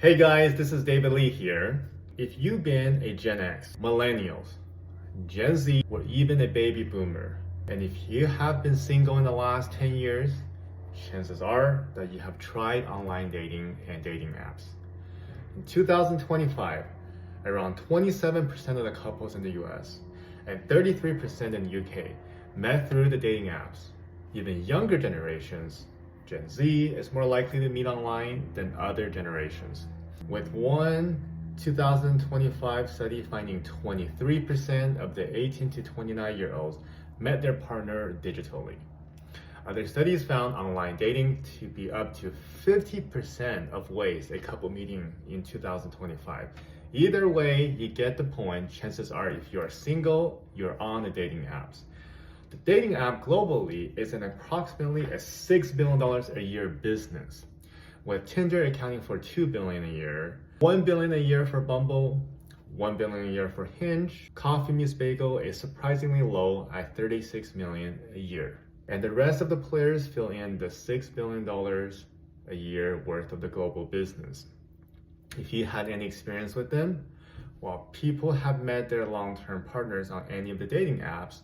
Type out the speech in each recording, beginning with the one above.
Hey guys, this is David Lee here. If you've been a Gen X, Millennials, Gen Z, or even a baby boomer, and if you have been single in the last 10 years, chances are that you have tried online dating and dating apps. In 2025, around 27% of the couples in the US and 33% in the UK met through the dating apps. Even younger generations, Gen Z, is more likely to meet online than other generations. With one 2025 study finding 23% of the 18 to 29-year-olds met their partner digitally. Other studies found online dating to be up to 50% of ways a couple meeting in 2025. Either way, you get the point. Chances are if you are single, you're on the dating apps. The dating app globally is an approximately a $6 billion a year business, with Tinder accounting for $2 billion a year, $1 billion a year for Bumble, $1 billion a year for Hinge. Coffee Meets Bagel is surprisingly low at $36 million a year. And the rest of the players fill in the $6 billion a year worth of the global business. If you had any experience with them, while people have met their long-term partners on any of the dating apps,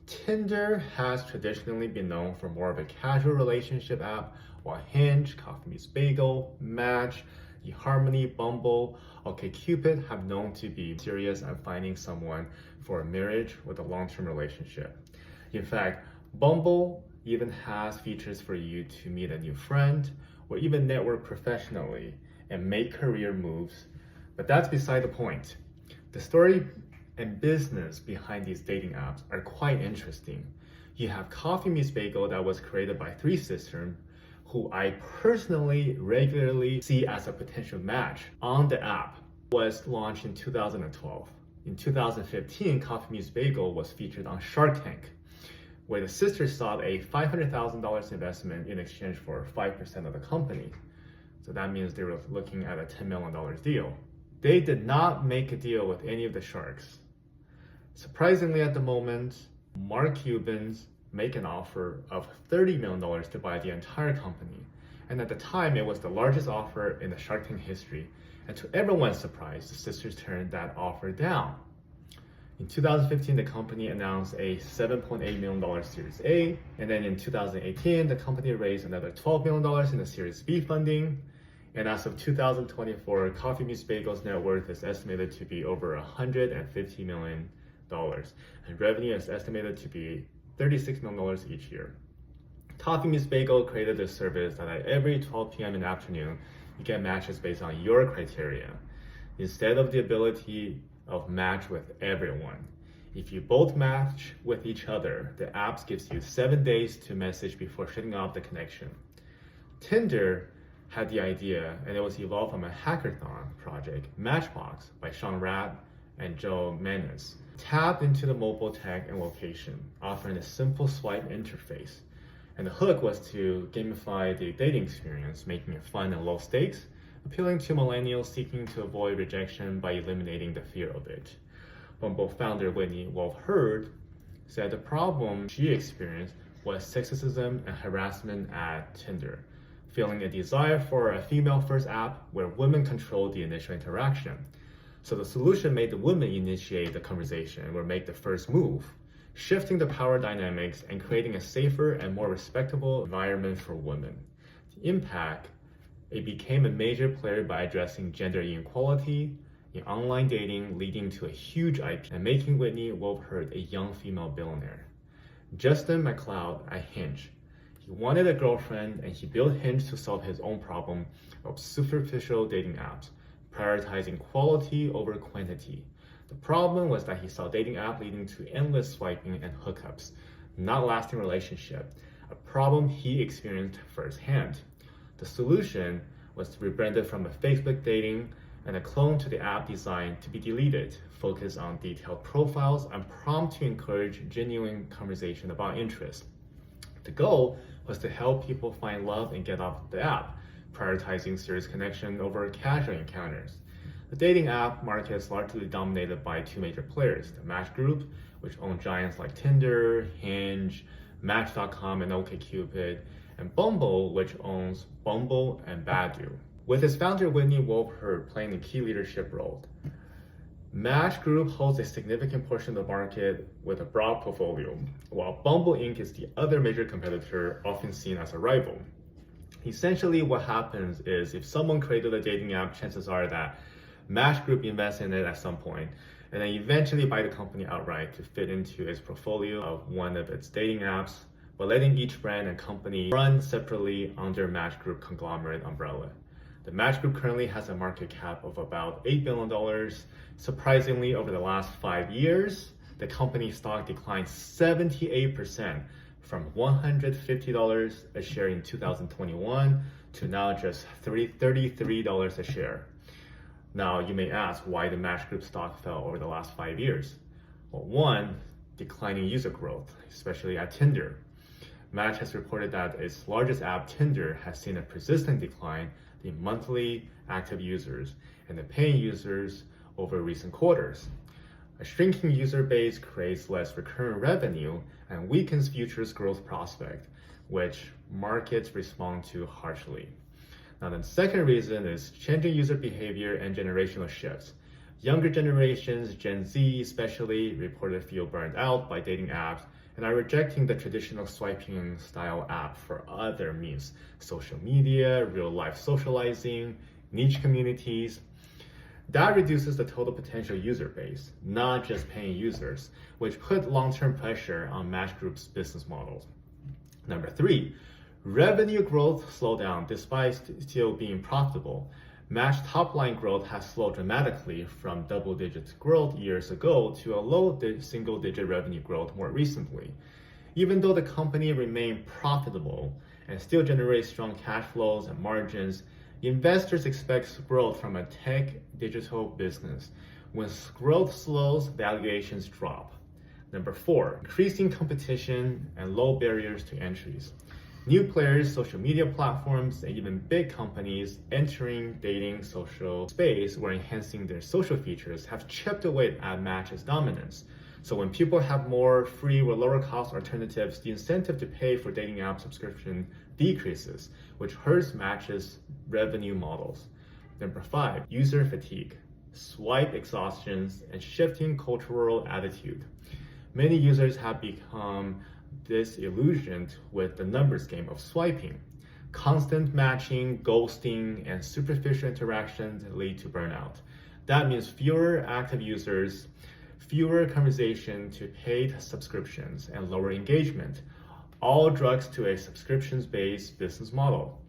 Tinder has traditionally been known for more of a casual relationship app, while Hinge, Coffee Meets Bagel, Match, eHarmony, Bumble, OkCupid have known to be serious and finding someone for a marriage with a long-term relationship. In fact, Bumble even has features for you to meet a new friend or even network professionally and make career moves. But that's beside the point. The story and business behind these dating apps are quite interesting. You have Coffee Meets Bagel that was created by three sisters who I personally regularly see as a potential match on the app. Was launched in 2012. In 2015, Coffee Meets Bagel was featured on Shark Tank, where the sisters sought a $500,000 investment in exchange for 5% of the company. So that means they were looking at a $10 million deal. They did not make a deal with any of the sharks. Surprisingly, at the moment, Mark Cuban's make an offer of $30 million to buy the entire company. And at the time, it was the largest offer in the Shark Tank history. And to everyone's surprise, the sisters turned that offer down. In 2015, the company announced a $7.8 million Series A. And then in 2018, the company raised another $12 million in the Series B funding. And as of 2024, Coffee Meets Bagel's net worth is estimated to be over $150 million. And revenue is estimated to be $36 million each year. Coffee Meets Bagel created this service that at every 12 p.m. in the afternoon, you get matches based on your criteria, instead of the ability of match with everyone. If you both match with each other, the app gives you 7 days to message before shutting off the connection. Tinder had the idea, and it was evolved from a hackathon project, Matchbox, by Sean Rapp and Joe Menes. Tapped into the mobile tech and location, offering a simple swipe interface. And the hook was to gamify the dating experience, making it fun and low stakes, appealing to millennials seeking to avoid rejection by eliminating the fear of it. Bumble founder Whitney Wolfe Herd said the problem she experienced was sexism and harassment at Tinder, feeling a desire for a female-first app where women control the initial interaction. So the solution made the women initiate the conversation or make the first move, shifting the power dynamics and creating a safer and more respectable environment for women. The impact, it became a major player by addressing gender inequality in online dating, leading to a huge IP and making Whitney Wolfe Herd a young female billionaire. Justin McLeod at Hinge. He wanted a girlfriend and he built Hinge to solve his own problem of superficial dating apps, prioritizing quality over quantity. The problem was that he saw dating app leading to endless swiping and hookups, not lasting relationship, a problem he experienced firsthand. The solution was to rebrand it from a Facebook dating and a clone to the app designed to be deleted, focus on detailed profiles and prompt to encourage genuine conversation about interest. The goal was to help people find love and get off the app, prioritizing serious connection over casual encounters. The dating app market is largely dominated by two major players, the Match Group, which own giants like Tinder, Hinge, Match.com, and OkCupid, and Bumble, which owns Bumble and Badoo. With its founder Whitney Wolfe Herd playing a key leadership role. Match Group holds a significant portion of the market with a broad portfolio, while Bumble Inc. is the other major competitor, often seen as a rival. Essentially, what happens is if someone created a dating app, chances are that Match Group invests in it at some point, and then eventually buy the company outright to fit into its portfolio of one of its dating apps, but letting each brand and company run separately under Match Group conglomerate umbrella. The Match Group currently has a market cap of about $8 billion. Surprisingly, over the last 5 years, the company's stock declined 78% from $150 a share in 2021 to now just $33 a share. Now, you may ask why the Match Group stock fell over the last 5 years. Well, one, declining user growth, especially at Tinder. Match has reported that its largest app, Tinder, has seen a persistent decline in monthly active users and the paying users over recent quarters. A shrinking user base creates less recurrent revenue and weakens futures growth prospect, which markets respond to harshly. Now, the second reason is changing user behavior and generational shifts. Younger generations, Gen Z especially, reported feel burned out by dating apps and are rejecting the traditional swiping style app for other means, social media, real life socializing, niche communities. That reduces the total potential user base, not just paying users, which put long-term pressure on Match Group's business models. Number three, revenue growth slowed down despite still being profitable. Match top-line growth has slowed dramatically from double-digit growth years ago to a low single-digit revenue growth more recently. Even though the company remained profitable and still generates strong cash flows and margins, investors expect growth from a tech digital business. When growth slows, valuations drop. Number four, increasing competition and low barriers to entries. New players, social media platforms, and even big companies entering dating social space or enhancing their social features have chipped away at Match's dominance. So when people have more free or lower cost alternatives, the incentive to pay for dating app subscription decreases, which hurts Match's revenue models. Number five, user fatigue, swipe exhaustions, and shifting cultural attitude. Many users have become disillusioned with the numbers game of swiping. Constant matching, ghosting, and superficial interactions lead to burnout. That means fewer active users, fewer conversation to paid subscriptions, and lower engagement. All drugs to a subscriptions-based business model.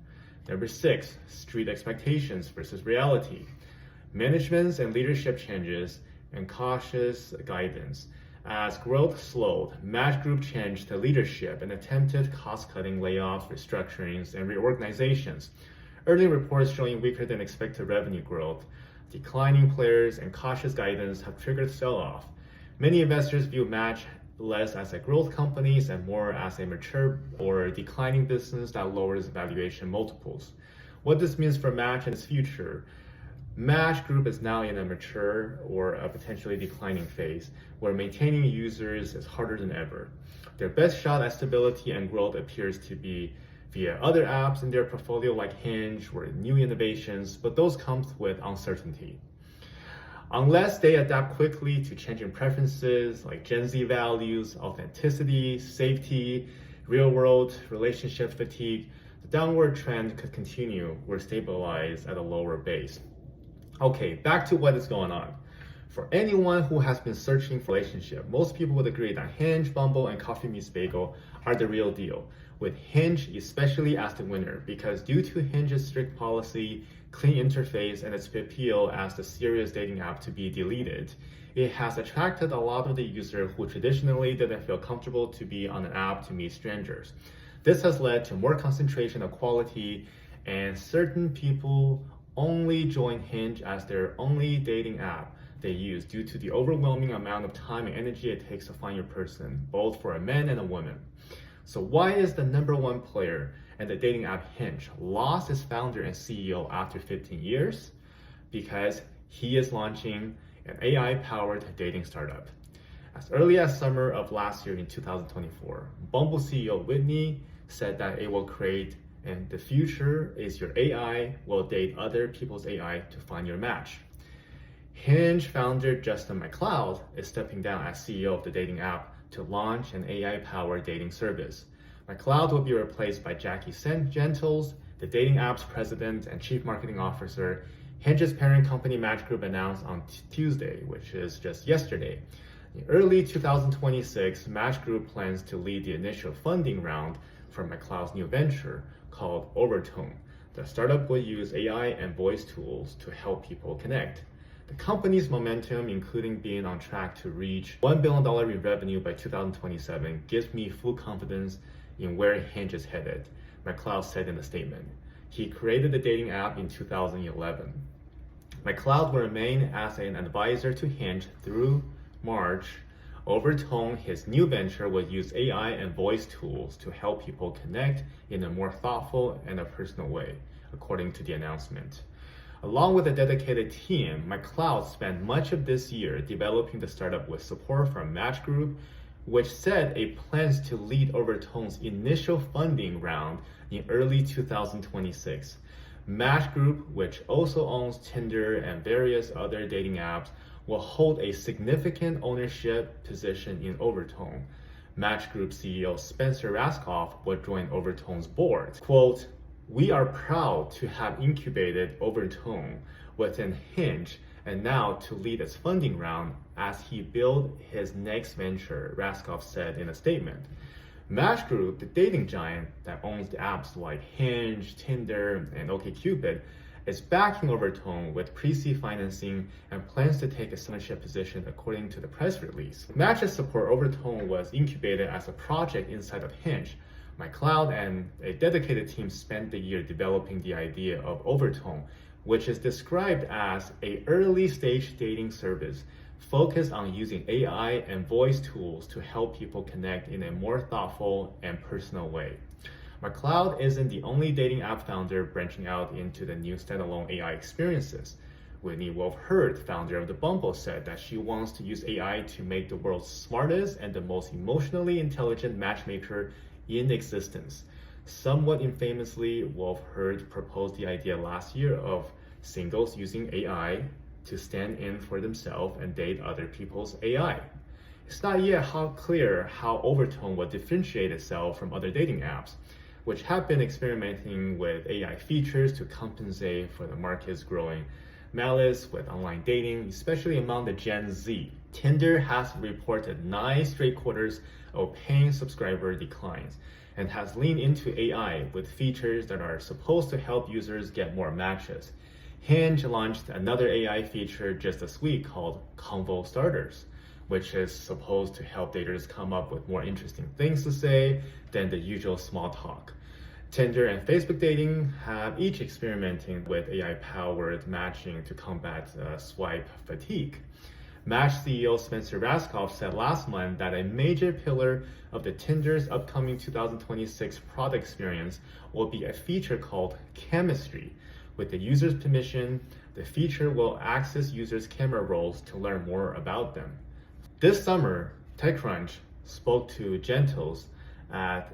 Number six, street expectations versus reality. Managements and leadership changes and cautious guidance. As growth slowed, Match Group changed the leadership and attempted cost-cutting layoffs, restructurings, and reorganizations. Early reports showing weaker than expected revenue growth, declining players, and cautious guidance have triggered sell-off. Many investors view Match less as a growth company and more as a mature or declining business that lowers valuation multiples. What this means for Match and its future: Match Group is now in a mature or a potentially declining phase where maintaining users is harder than ever. Their best shot at stability and growth appears to be via other apps in their portfolio like Hinge or new innovations, but those come with uncertainty. Unless they adapt quickly to changing preferences like Gen Z values, authenticity, safety, real-world relationship fatigue, the downward trend could continue or stabilize at a lower base. Okay, back to what is going on. For anyone who has been searching for a relationship, most people would agree that Hinge, Bumble, and Coffee Meets Bagel are the real deal, with Hinge especially as the winner because due to Hinge's strict policy, clean interface, and its appeal as the serious dating app to be deleted, it has attracted a lot of the users who traditionally didn't feel comfortable to be on an app to meet strangers. This has led to more concentration of quality, and certain people only join Hinge as their only dating app they use due to the overwhelming amount of time and energy it takes to find your person, both for a man and a woman. So why is the number one player in the dating app Hinge lost its founder and CEO after 15 years? Because he is launching an AI-powered dating startup. As early as summer of last year in 2024, Bumble CEO Whitney said that it will create and the future is your AI will date other people's AI to find your match. Hinge founder Justin McLeod is stepping down as CEO of the dating app to launch an AI-powered dating service. McLeod will be replaced by Jackie Gentles, the dating app's president and chief marketing officer. Hinge's parent company Match Group announced on Tuesday, which is just yesterday. In early 2026, Match Group plans to lead the initial funding round for McLeod's new venture called Overtone. The startup will use AI and voice tools to help people connect. The company's momentum, including being on track to reach $1 billion in revenue by 2027, gives me full confidence in where Hinge is headed, McLeod said in a statement. He created the dating app in 2011. McLeod will remain as an advisor to Hinge through March. Overtone, his new venture, will use AI and voice tools to help people connect in a more thoughtful and a personal way, according to the announcement. Along with a dedicated team, McLeod spent much of this year developing the startup with support from Match Group, which said it plans to lead Overtone's initial funding round in early 2026. Match Group, which also owns Tinder and various other dating apps, will hold a significant ownership position in Overtone. Match Group CEO Spencer Rascoff will join Overtone's board. Quote, "We are proud to have incubated Overtone within Hinge and now to lead its funding round as he builds his next venture," Rascoff said in a statement. Match Group, the dating giant that owns the apps like Hinge, Tinder, and OkCupid, is backing Overtone with pre-seed financing and plans to take a ownership position according to the press release. Match's support Overtone was incubated as a project inside of Hinge. McLeod and a dedicated team spent the year developing the idea of Overtone, which is described as an early-stage dating service focused on using AI and voice tools to help people connect in a more thoughtful and personal way. McLeod isn't the only dating app founder branching out into the new standalone AI experiences. Whitney Wolfe Herd, founder of the Bumble, said that she wants to use AI to make the world's smartest and the most emotionally intelligent matchmaker in existence. Somewhat infamously, Wolfe Herd proposed the idea last year of singles using AI to stand in for themselves and date other people's AI. It's not yet clear how Overtone will differentiate itself from other dating apps, which have been experimenting with AI features to compensate for the market's growing malice with online dating, especially among the Gen Z. Tinder has reported 9 straight quarters of paying subscriber declines and has leaned into AI with features that are supposed to help users get more matches. Hinge launched another AI feature just this week called Convo Starters, which is supposed to help daters come up with more interesting things to say than the usual small talk. Tinder and Facebook dating have each experimenting with AI-powered matching to combat swipe fatigue. Match CEO Spencer Rascoff said last month that a major pillar of the Tinder's upcoming 2026 product experience will be a feature called Chemistry. With the user's permission, the feature will access users' camera rolls to learn more about them. This summer, TechCrunch spoke to Gentles at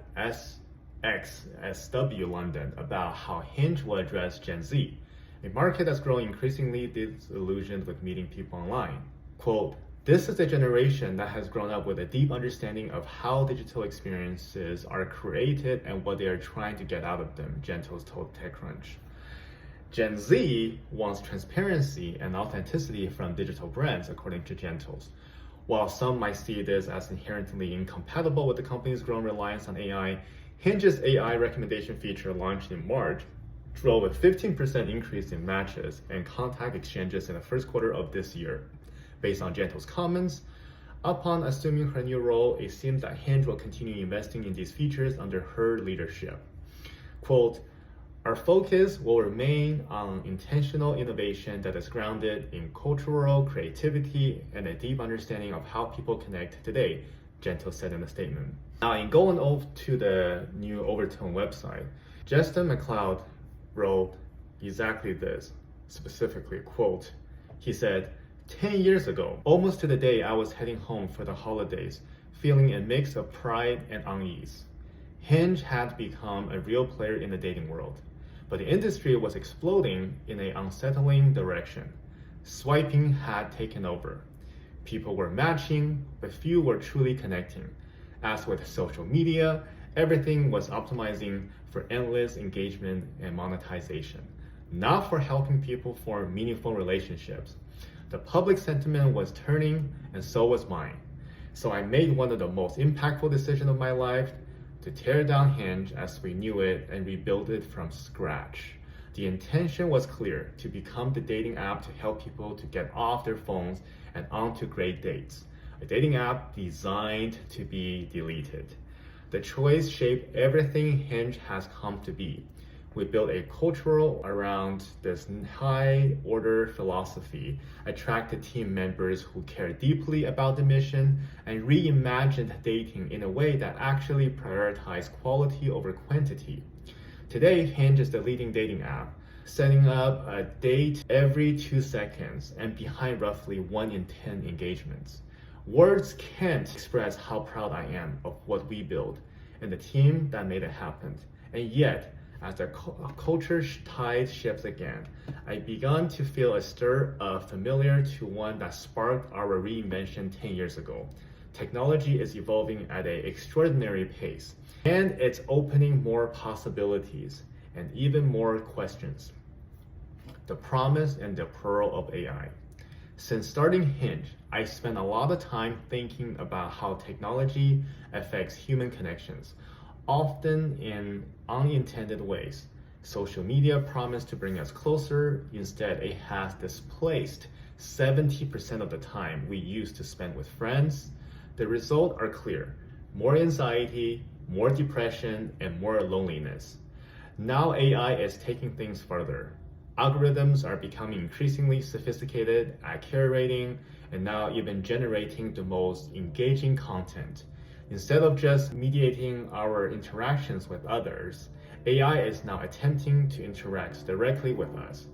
SXSW London about how Hinge will address Gen Z, a market that's growing increasingly disillusioned with meeting people online. Quote, "This is a generation that has grown up with a deep understanding of how digital experiences are created and what they are trying to get out of them," Gentles told TechCrunch. Gen Z wants transparency and authenticity from digital brands, according to Gentles. While some might see this as inherently incompatible with the company's growing reliance on AI, Hinge's AI recommendation feature launched in March drove a 15% increase in matches and contact exchanges in the first quarter of this year. Based on Gentle's comments, upon assuming her new role, it seems that Hinge will continue investing in these features under her leadership. Quote, "Our focus will remain on intentional innovation that is grounded in cultural creativity and a deep understanding of how people connect today," Gentle said in a statement. Now, in going over to the new Overtone website, Justin McLeod wrote exactly this, specifically, quote, he said, 10 years ago, almost to the day I was heading home for the holidays, feeling a mix of pride and unease. Hinge had become a real player in the dating world, but the industry was exploding in an unsettling direction. Swiping had taken over. People were matching, but few were truly connecting. As with social media, everything was optimizing for endless engagement and monetization, not for helping people form meaningful relationships. The public sentiment was turning, and so was mine. So I made one of the most impactful decisions of my life to tear down Hinge as we knew it and rebuild it from scratch. The intention was clear: to become the dating app to help people to get off their phones and onto great dates. A dating app designed to be deleted. The choice shaped everything Hinge has come to be. We built a cultural around this high order philosophy, attracted team members who care deeply about the mission, and reimagined dating in a way that actually prioritized quality over quantity. Today, Hinge is the leading dating app, setting up a date every 2 seconds and behind roughly 1 in 10 engagements. Words can't express how proud I am of what we built and the team that made it happen. And yet, as the culture tide shifts again, I began to feel a stir familiar to one that sparked our reinvention 10 years ago. Technology is evolving at an extraordinary pace, and it's opening more possibilities and even more questions. The promise and the pearl of AI. Since starting Hinge, I spent a lot of time thinking about how technology affects human connections, often in unintended ways. Social media promised to bring us closer. Instead, it has displaced 70% of the time we used to spend with friends. The results are clear: more anxiety, more depression, and more loneliness. Now AI is taking things further. Algorithms are becoming increasingly sophisticated at curating and now even generating the most engaging content. Instead of just mediating our interactions with others, AI is now attempting to interact directly with us.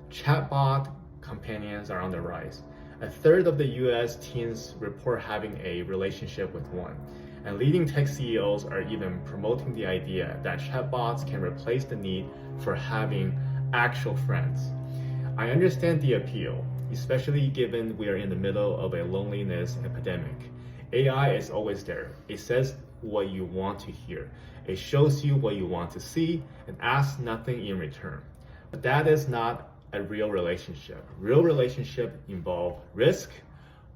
Chatbot companions are on the rise. A third of the US teens report having a relationship with one, and leading tech CEOs are even promoting the idea that chatbots can replace the need for having actual friends. I understand the appeal, especially given we are in the middle of a loneliness epidemic. AI is always there. It says what you want to hear. It shows you what you want to see and asks nothing in return. But that is not a real relationship. Real relationship involve risk,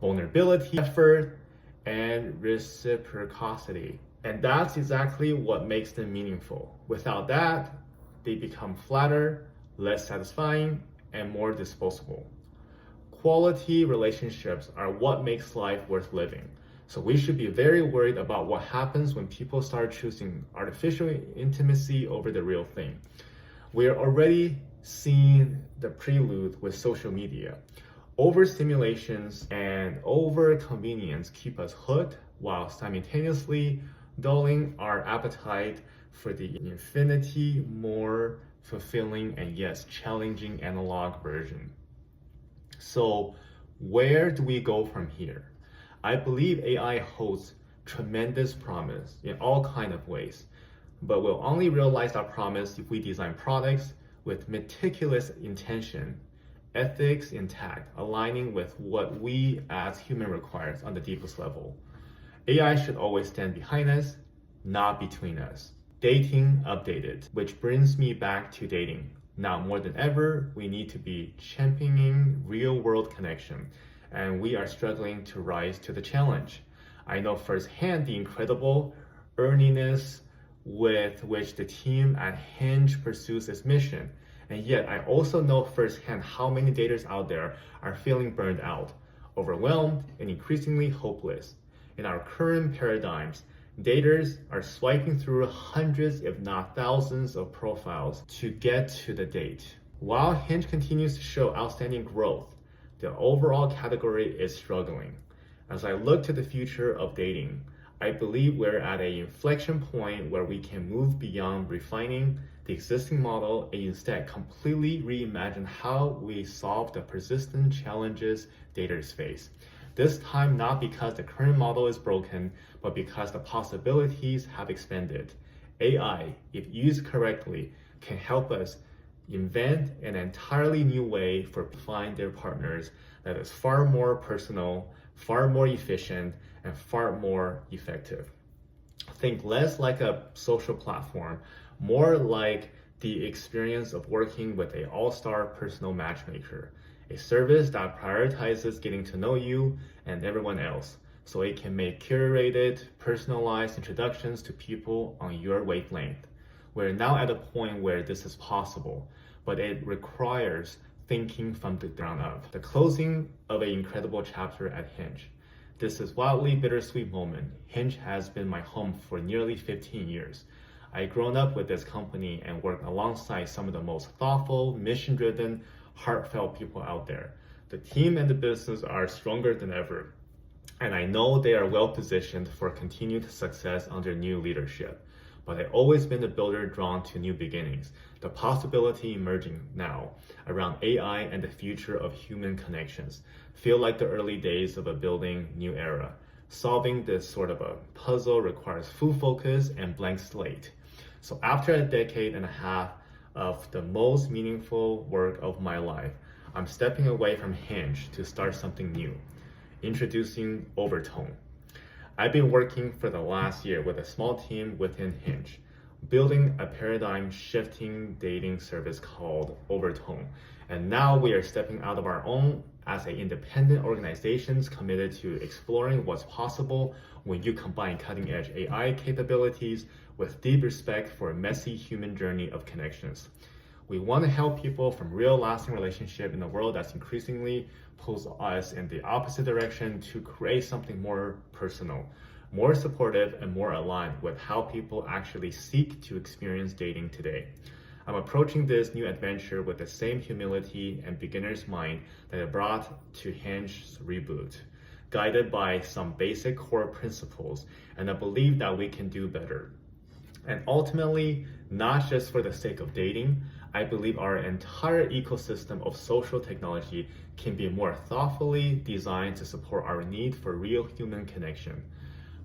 vulnerability, effort, and reciprocity. And that's exactly what makes them meaningful. Without that, they become flatter, less satisfying, and more disposable. Quality relationships are what makes life worth living. So we should be very worried about what happens when people start choosing artificial intimacy over the real thing. We are already seeing the prelude with social media. Overstimulations and over-convenience keep us hooked while simultaneously dulling our appetite for the infinity more fulfilling and yes, challenging analog version. So where do we go from here? I believe AI holds tremendous promise in all kinds of ways, but we'll only realize that promise if we design products with meticulous intention, ethics intact, aligning with what we as human requires on the deepest level. AI should always stand behind us, not between us. Dating updated, which brings me back to dating. Now more than ever, we need to be championing real-world connection, and we are struggling to rise to the challenge. I know firsthand the incredible earniness with which the team at Hinge pursues its mission, and yet I also know firsthand how many daters out there are feeling burned out, overwhelmed, and increasingly hopeless. In our current paradigms, daters are swiping through hundreds, if not thousands, of profiles to get to the date. While Hinge continues to show outstanding growth, the overall category is struggling. As I look to the future of dating, I believe we're at an inflection point where we can move beyond refining the existing model and instead completely reimagine how we solve the persistent challenges daters face. This time not because the current model is broken, but because the possibilities have expanded. AI, if used correctly, can help us invent an entirely new way for find their partners that is far more personal, far more efficient, and far more effective. Think less like a social platform, more like the experience of working with an all-star personal matchmaker, a service that prioritizes getting to know you and everyone else, so it can make curated, personalized introductions to people on your wavelength. We're now at a point where this is possible, but it requires thinking from the ground up. The closing of an incredible chapter at Hinge. This is wildly bittersweet moment. Hinge has been my home for nearly 15 years. I've grown up with this company and worked alongside some of the most thoughtful, mission-driven, heartfelt people out there. The team and the business are stronger than ever, and I know they are well positioned for continued success under new leadership. But I've always been a builder drawn to new beginnings, the possibility emerging now around AI and the future of human connections feel like the early days of a building new era. Solving this sort of a puzzle requires full focus and blank slate. So after a decade and a half of the most meaningful work of my life, I'm stepping away from Hinge to start something new. Introducing Overtone. I've been working for the last year with a small team within Hinge, building a paradigm-shifting dating service called Overtone. And now we are stepping out of our own as an independent organization committed to exploring what's possible when you combine cutting-edge AI capabilities with deep respect for a messy human journey of connections. We want to help people from real lasting relationship in a world that's increasingly pulls us in the opposite direction to create something more personal, more supportive, and more aligned with how people actually seek to experience dating today. I'm approaching this new adventure with the same humility and beginner's mind that I brought to Hinge's reboot, guided by some basic core principles and a belief that we can do better. And ultimately, not just for the sake of dating, I believe our entire ecosystem of social technology can be more thoughtfully designed to support our need for real human connection.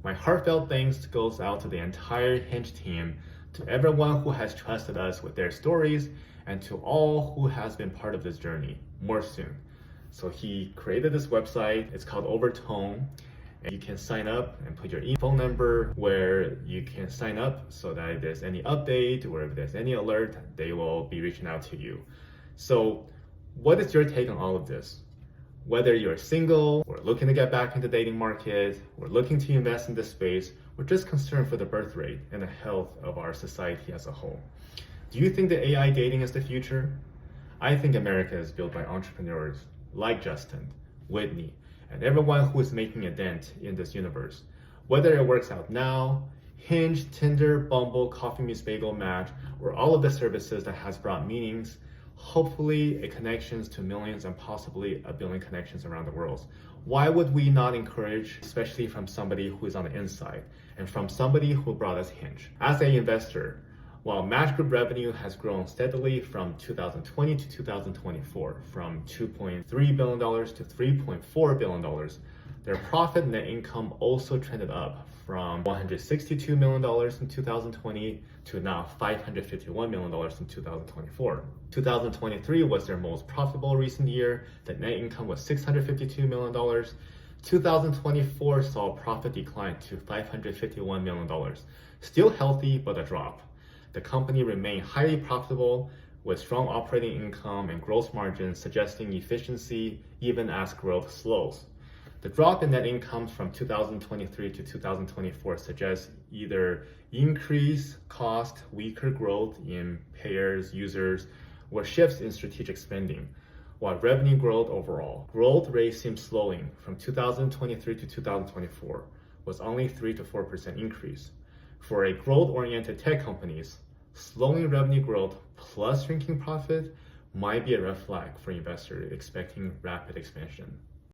My heartfelt thanks goes out to the entire Hinge team, to everyone who has trusted us with their stories, and to all who has been part of this journey. More soon. So he created this website, it's called Overtone, and you can sign up and put your phone number where you can sign up so that if there's any update or if there's any alert, they will be reaching out to you. So what is your take on all of this? Whether you're single or looking to get back into the dating market or looking to invest in this space, or just concerned for the birth rate and the health of our society as a whole. Do you think that AI dating is the future? I think America is built by entrepreneurs like Justin, Whitney, and everyone who is making a dent in this universe. Whether it works out now, Hinge, Tinder, Bumble, Coffee Meets Bagel Match, or all of the services that has brought meanings, hopefully a connections to millions and possibly a billion connections around the world. Why would we not encourage, especially from somebody who is on the inside and from somebody who brought us Hinge? As an investor, while Match Group revenue has grown steadily from 2020 to 2024, from $2.3 billion to $3.4 billion, their profit and net income also trended up from $162 million in 2020 to now $551 million in 2024. 2023 was their most profitable recent year. The net income was $652 million. 2024 saw profit decline to $551 million. Still healthy, but a drop. The company remained highly profitable with strong operating income and gross margins suggesting efficiency even as growth slows. The drop in net income from 2023 to 2024 suggests either increased cost, weaker growth in payers, users, or shifts in strategic spending, while revenue growth overall. Growth rate seems slowing from 2023 to 2024 was only 3 to 4% increase. For a growth-oriented tech companies, slowing revenue growth plus shrinking profit might be a red flag for investors expecting rapid expansion.